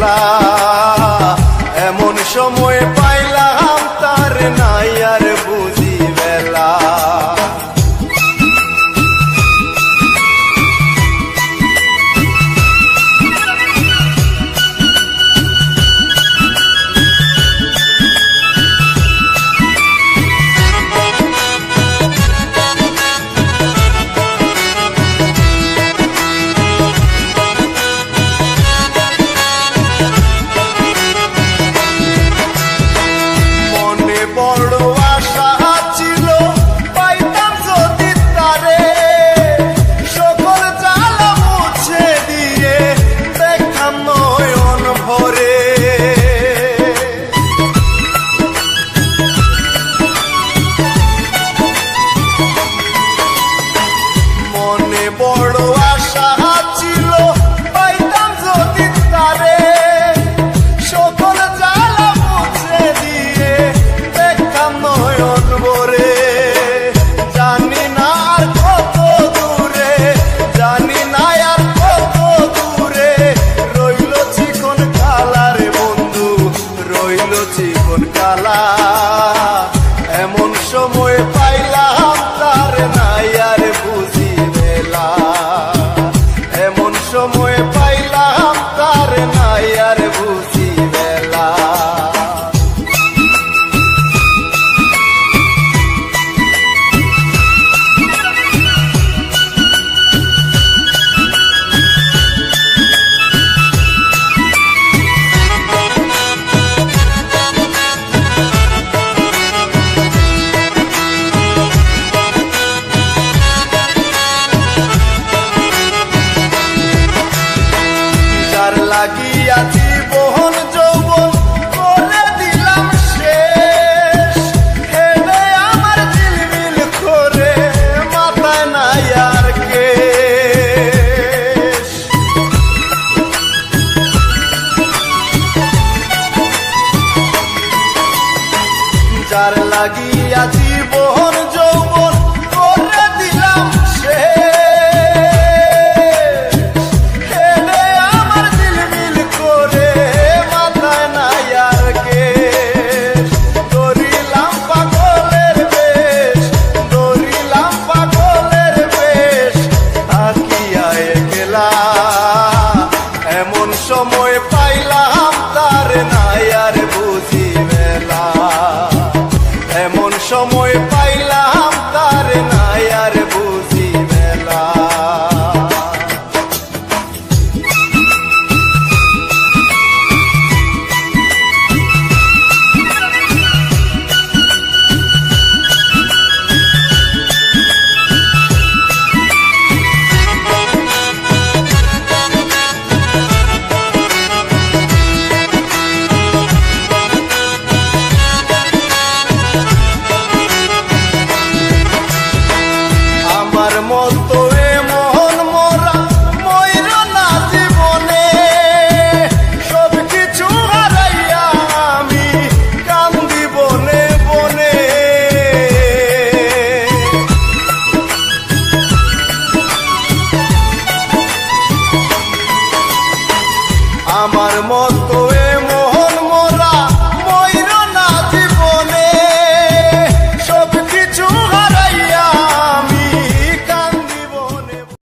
জ্বালা এমন সময় পাইলাম তার নাই আর বুঝি বেলা বড় আশা ছিল পাইতাম যদি তারে সকল জ্বালা মুছে দিয়ে দেখতাম নয়ন ভরে মনে বড় আশা ছিল পাইতাম যদি তারে সকল জ্বালা মুছে দিয়ে নয়ন ভরে জানি না আর কত দূরে জানি না আর কত দূরে রইল চিকন কালা রে বন্ধু রইল চিকন কালা এমন সময় পাইলাম তার নাই আর বুঝি বেলা এমন সময় পাইলাম তার নাই আর বুঝি বেলা লাগিয়া জীবন যৌবন করে দিলাম শেষ হেডে আমার ঝিলমিল করে মাথায় নাই আর কেশ যার লাগিয়া জীবন যৌবন করে দিলাম শেষ এমন সময় পাইলাম তার নাই আর বুঝি বেলা এমন সময় পাইলাম তার নাই আর বুঝি বেলা মতো এমন মোরা ময়ূর না জীবনে সব কিছু হারাইয়া আমি কান্দি বনে বনে আমার মত